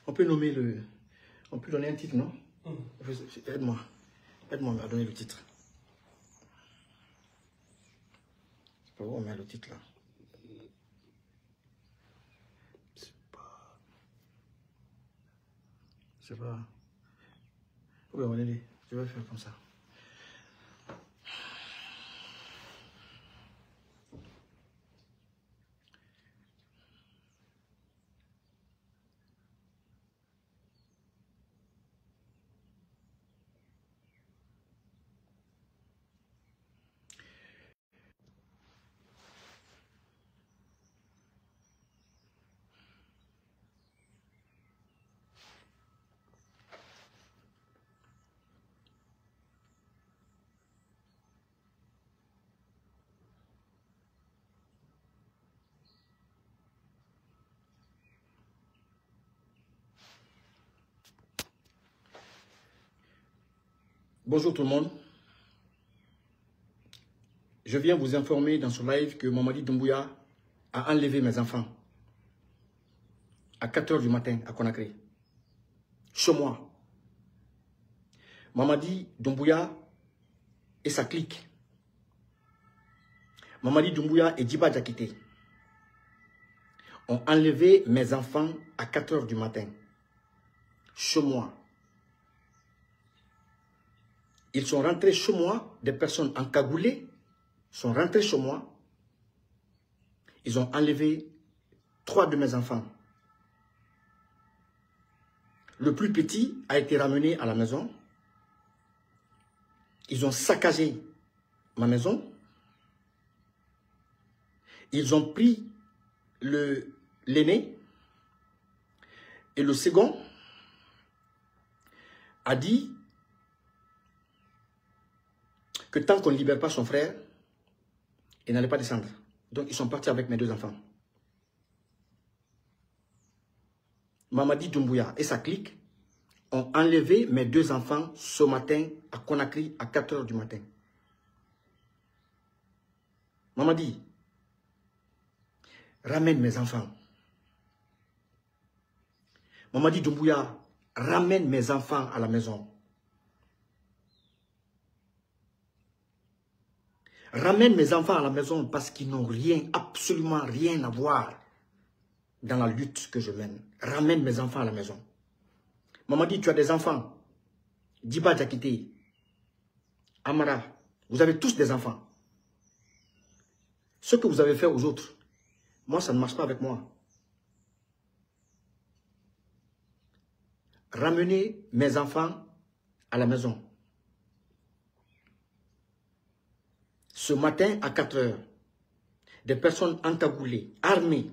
On peut nommer le... On peut donner un titre, non? Aide-moi. Aide-moi à donner le titre. C'est pas où on met le titre là. C'est pas... Oui, on va aller. Je vais faire comme ça. Bonjour tout le monde. Je viens vous informer dans ce live que Mamadi Doumbouya a enlevé mes enfants à 4 h du matin à Conakry. Chez moi. Mamadi Doumbouya et sa clique. Mamadi Doumbouya et Djiba Diakité ont enlevé mes enfants à 4 h du matin. Chez moi. Ils sont rentrés chez moi, des personnes encagoulées sont rentrées chez moi. Ils ont enlevé 3 de mes enfants. Le plus petit a été ramené à la maison. Ils ont saccagé ma maison. Ils ont pris l'aîné. Et le second a dit que tant qu'on ne libère pas son frère, il n'allait pas descendre. Donc ils sont partis avec mes 2 enfants. Mamadi Doumbouya et sa clique ont enlevé mes 2 enfants ce matin à Conakry à 4 h du matin. Mamadi, ramène mes enfants. Mamadi Doumbouya, ramène mes enfants à la maison. Ramène mes enfants à la maison parce qu'ils n'ont rien, absolument rien à voir dans la lutte que je mène. Ramène mes enfants à la maison. Mamadi, tu as des enfants. Djiba Diakité, Amara, vous avez tous des enfants. Ce que vous avez fait aux autres, moi, ça ne marche pas avec moi. Ramenez mes enfants à la maison. Ce matin à 4 h, des personnes encagoulées, armées,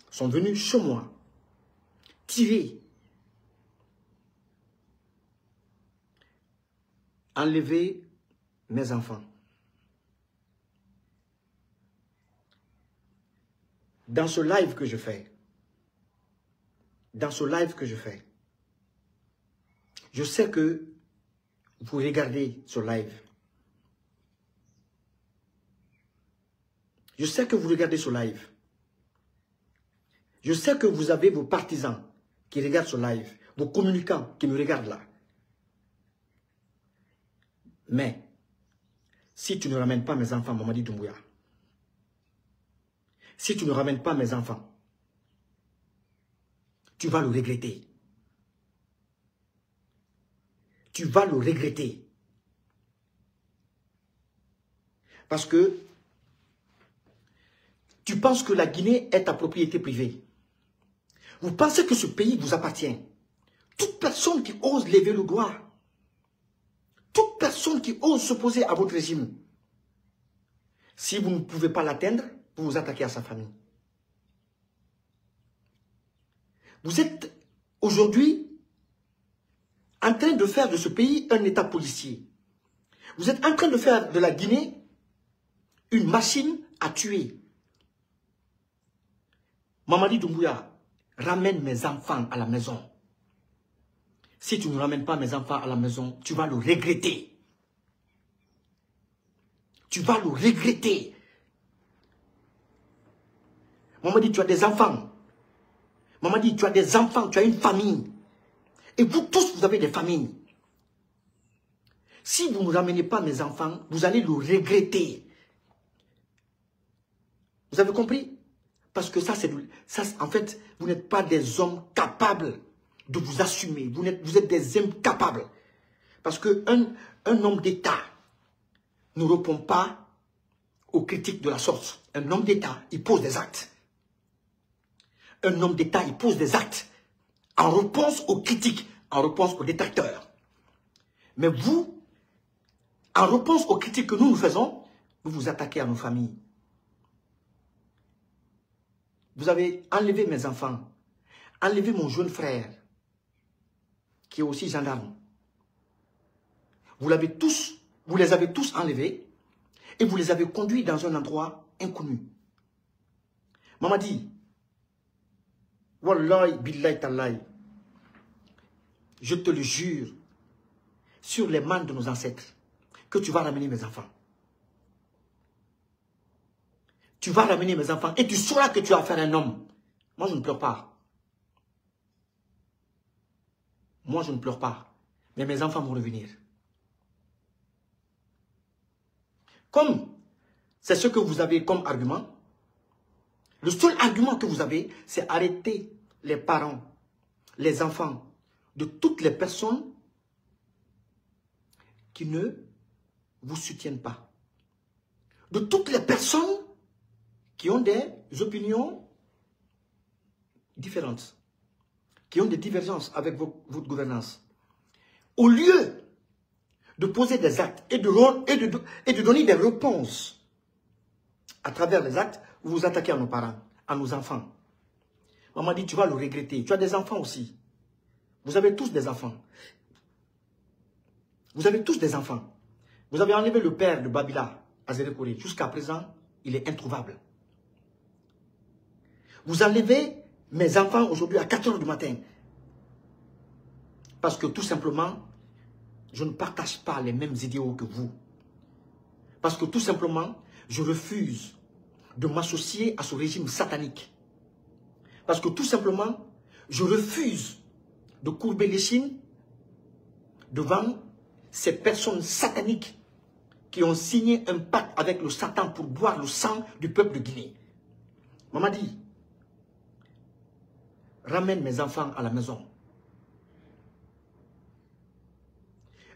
sont venues chez moi, tirer, enlever mes enfants. Dans ce live que je fais, je sais que vous regardez ce live. Je sais que vous regardez ce live. Je sais que vous avez vos partisans qui regardent ce live, vos communicants qui me regardent là. Mais, si tu ne ramènes pas mes enfants, Mamadi Doumbouya, si tu ne ramènes pas mes enfants, tu vas le regretter. Tu vas le regretter. Parce que tu penses que la Guinée est ta propriété privée. Vous pensez que ce pays vous appartient. Toute personne qui ose lever le doigt, personne qui ose s'opposer à votre régime. Si vous ne pouvez pas l'atteindre, Vous vous attaquez à sa famille. Vous êtes aujourd'hui en train de faire de ce pays un état policier. Vous êtes en train de faire de la Guinée une machine à tuer. Mamadi Doumbouya, ramène mes enfants à la maison. Si tu ne ramènes pas mes enfants à la maison, tu vas le regretter. Tu vas le regretter. Mamadi, tu as des enfants. Mamadi, tu as des enfants, tu as une famille. Et vous tous, vous avez des familles. Si vous ne ramenez pas mes enfants, vous allez le regretter. Vous avez compris? Parce que ça, en fait, vous n'êtes pas des hommes capables de vous assumer. Vous êtes des incapables. Parce qu'un homme d'État ne répond pas aux critiques de la sorte. Un homme d'État, il pose des actes. Un homme d'État, il pose des actes en réponse aux critiques, en réponse aux détracteurs. Mais vous, en réponse aux critiques que nous faisons, vous vous attaquez à nos familles. Vous avez enlevé mes enfants, enlevé mon jeune frère, qui est aussi gendarme. Vous les avez tous enlevés et vous les avez conduits dans un endroit inconnu. Mamadi, wallahi billahi tallahi, je te le jure, sur les mains de nos ancêtres, que tu vas ramener mes enfants. Tu vas ramener mes enfants et tu sauras que tu as affaire à un homme. Moi, je ne pleure pas. Moi, je ne pleure pas. Mais mes enfants vont revenir. Comme c'est ce que vous avez comme argument, le seul argument que vous avez, c'est arrêter les parents, les enfants, de toutes les personnes qui ne vous soutiennent pas. De toutes les personnes qui ont des opinions différentes, qui ont des divergences avec votre gouvernance. Au lieu de poser des actes et de donner des réponses à travers les actes, vous vous attaquez à nos parents, à nos enfants. Maman dit, tu vas le regretter. Tu as des enfants aussi. Vous avez tous des enfants. Vous avez tous des enfants. Vous avez enlevé le père de Babila, Azérekouré. Jusqu'à présent, il est introuvable. Vous enlevez mes enfants aujourd'hui à 4 h du matin. Parce que tout simplement, je ne partage pas les mêmes idéaux que vous. Parce que tout simplement, je refuse de m'associer à ce régime satanique. Parce que tout simplement, je refuse de courber les chines devant ces personnes sataniques qui ont signé un pacte avec le Satan pour boire le sang du peuple de Guinée. Maman dit, ramène mes enfants à la maison.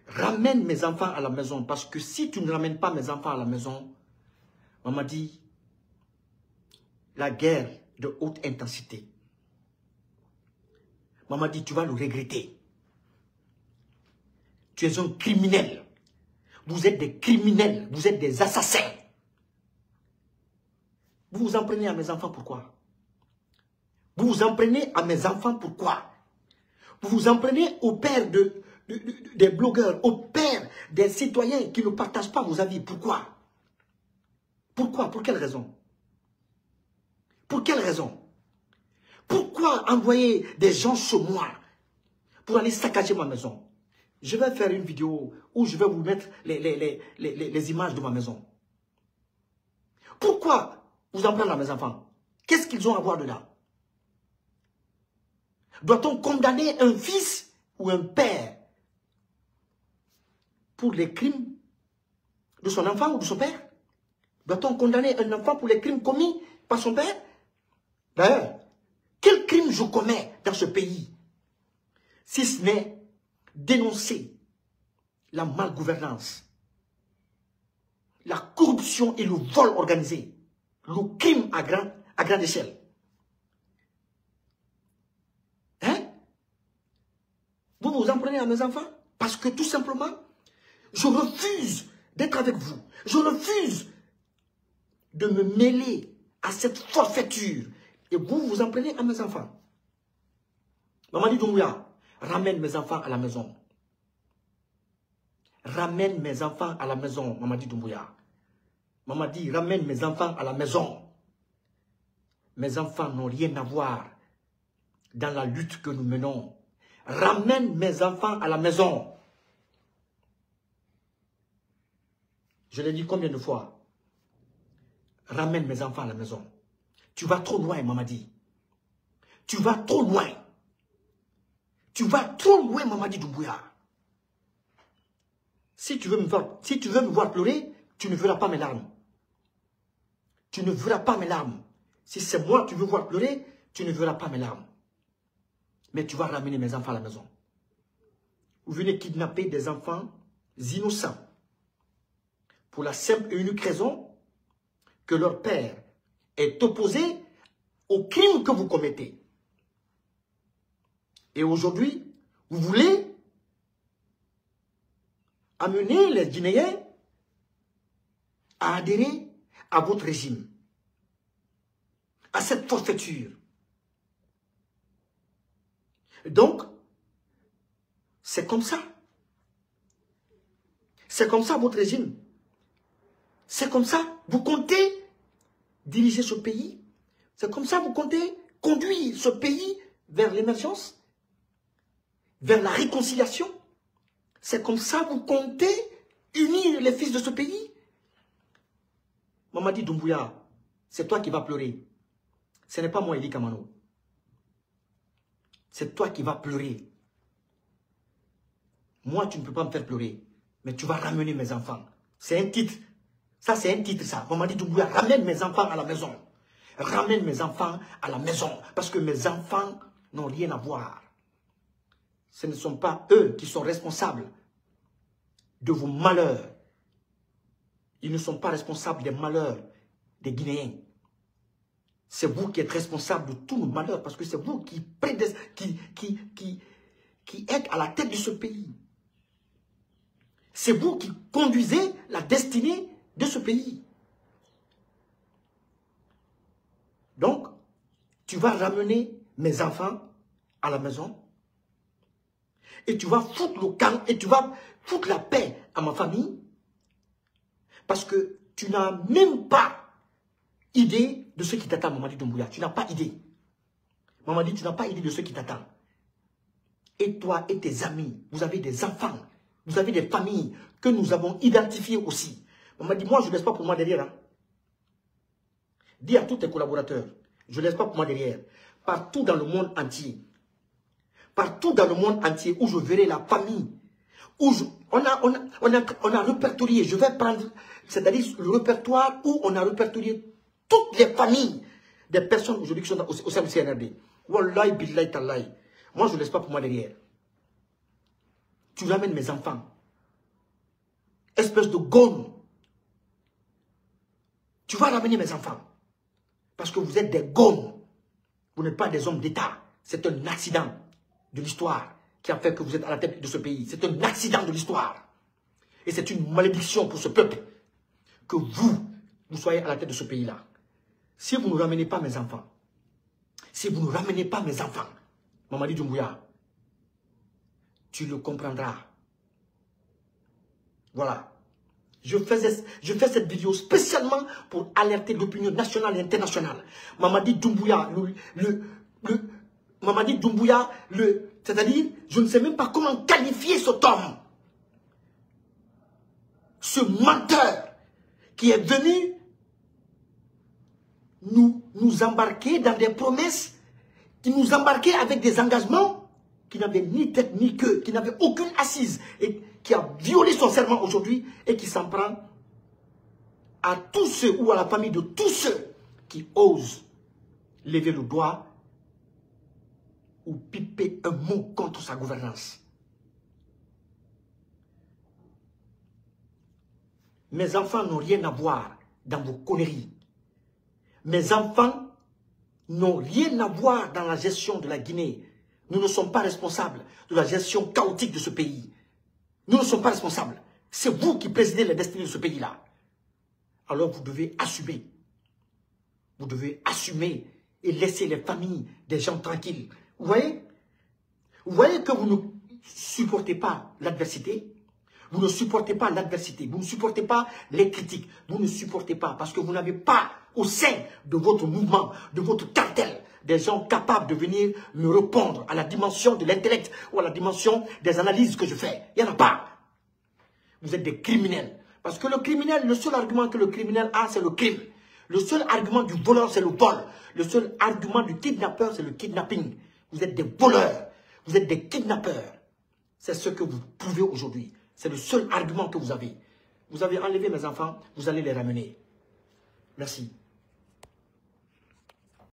Ramène mes enfants à la maison. Parce que si tu ne ramènes pas mes enfants à la maison, maman dit, la guerre de haute intensité. Maman dit, tu vas le regretter. Tu es un criminel. Vous êtes des criminels. Vous êtes des assassins. Vous vous en prenez à mes enfants, pourquoi? Vous vous en prenez à mes enfants, pourquoi? Vous vous en prenez au père des blogueurs, au père des citoyens qui ne partagent pas vos avis. Pourquoi? Pourquoi? Pour quelle raison? Pour quelle raison? Pourquoi envoyer des gens chez moi pour aller saccager ma maison? Je vais faire une vidéo où je vais vous mettre les images de ma maison. Pourquoi vous en prenez à mes enfants? Qu'est-ce qu'ils ont à voir dedans? Doit-on condamner un fils ou un père pour les crimes de son enfant ou de son père? Doit-on condamner un enfant pour les crimes commis par son père? D'ailleurs, quel crime je commets dans ce pays, si ce n'est dénoncer la malgouvernance, la corruption et le vol organisé, le crime à grande échelle? Hein? Vous vous en prenez à mes enfants? Parce que tout simplement, je refuse d'être avec vous. Je refuse de me mêler à cette forfaiture. Et vous, vous en prenez à mes enfants. Mamadi Doumbouya, ramène mes enfants à la maison. Ramène mes enfants à la maison, Mamadi Doumbouya. Mamadi, ramène mes enfants à la maison. Mes enfants n'ont rien à voir dans la lutte que nous menons. Ramène mes enfants à la maison. Je l'ai dit combien de fois? Ramène mes enfants à la maison. Tu vas trop loin, Mamadi. Tu vas trop loin. Tu vas trop loin, Mamadi Doumbouya. Si tu veux me voir pleurer, tu ne verras pas mes larmes. Tu ne verras pas mes larmes. Si c'est moi que tu veux voir pleurer, tu ne verras pas mes larmes. Mais tu vas ramener mes enfants à la maison. Vous venez kidnapper des enfants innocents. Pour la simple et unique raison que leur père est opposé au crime que vous commettez. Et aujourd'hui, vous voulez amener les Guinéens à adhérer à votre régime, à cette forfaiture. Donc, c'est comme ça. C'est comme ça votre régime. C'est comme ça. Vous comptez diriger ce pays. C'est comme ça vous comptez conduire ce pays vers l'émergence, vers la réconciliation. C'est comme ça vous comptez unir les fils de ce pays. Mamadi Doumbouya, c'est toi qui vas pleurer. Ce n'est pas moi, Eli Kamano. C'est toi qui vas pleurer. Moi, tu ne peux pas me faire pleurer. Mais tu vas ramener mes enfants. C'est un titre. Ça, c'est un titre, ça. Mamadi Doumbouya, ramène mes enfants à la maison. Ramène mes enfants à la maison. Parce que mes enfants n'ont rien à voir. Ce ne sont pas eux qui sont responsables de vos malheurs. Ils ne sont pas responsables des malheurs des Guinéens. C'est vous qui êtes responsable de tous nos malheurs parce que c'est vous qui êtes à la tête de ce pays. C'est vous qui conduisez la destinée de ce pays. Donc, tu vas ramener mes enfants à la maison et tu vas foutre le camp et tu vas foutre la paix à ma famille parce que tu n'as même pas idée de ce qui t'attend, Mamadi Doumbouya. Tu n'as pas idée. Mamadi, tu n'as pas idée de ce qui t'attend. Et toi et tes amis, vous avez des enfants, vous avez des familles que nous avons identifiées aussi. Mamadi, moi, je ne laisse pas pour moi derrière. Hein. Dis à tous tes collaborateurs, je ne laisse pas pour moi derrière. Partout dans le monde entier, partout dans le monde entier où je verrai la famille, où on a répertorié, je vais prendre, c'est-à-dire le répertoire où on a répertorié toutes les familles des personnes aujourd'hui qui sont au sein du CNRD. Wallahi, billahi, tallahi. Moi, je ne laisse pas pour moi derrière. Tu ramènes mes enfants. Espèce de gomme. Tu vas ramener mes enfants. Parce que vous êtes des gommes. Vous n'êtes pas des hommes d'État. C'est un accident de l'histoire qui a fait que vous êtes à la tête de ce pays. C'est un accident de l'histoire. Et c'est une malédiction pour ce peuple que vous soyez à la tête de ce pays-là. Si vous ne ramenez pas mes enfants, si vous ne ramenez pas mes enfants, Mamadi Doumbouya, tu le comprendras. Voilà. Je fais cette vidéo spécialement pour alerter l'opinion nationale et internationale. Mamadi Doumbouya, Mamadi Doumbouya, c'est-à-dire, je ne sais même pas comment qualifier cet homme. Ce menteur qui est venu nous embarquer dans des promesses, qui nous embarquaient avec des engagements qui n'avaient ni tête ni queue, qui n'avaient aucune assise, et qui a violé son serment aujourd'hui et qui s'en prend à tous ceux ou à la famille de tous ceux qui osent lever le doigt ou piper un mot contre sa gouvernance. Mes enfants n'ont rien à voir dans vos conneries. Mes enfants n'ont rien à voir dans la gestion de la Guinée. Nous ne sommes pas responsables de la gestion chaotique de ce pays. Nous ne sommes pas responsables. C'est vous qui présidez la destinée de ce pays-là. Alors vous devez assumer. Vous devez assumer et laisser les familles des gens tranquilles. Vous voyez? Vous voyez que vous ne supportez pas l'adversité? Vous ne supportez pas l'adversité, vous ne supportez pas les critiques, vous ne supportez pas parce que vous n'avez pas au sein de votre mouvement, de votre cartel, des gens capables de venir me répondre à la dimension de l'intellect ou à la dimension des analyses que je fais. Il n'y en a pas. Vous êtes des criminels. Parce que le criminel, le seul argument que le criminel a, c'est le crime. Le seul argument du voleur, c'est le vol. Le seul argument du kidnappeur, c'est le kidnapping. Vous êtes des voleurs. Vous êtes des kidnappeurs. C'est ce que vous prouvez aujourd'hui. C'est le seul argument que vous avez. Vous avez enlevé mes enfants, vous allez les ramener. Merci.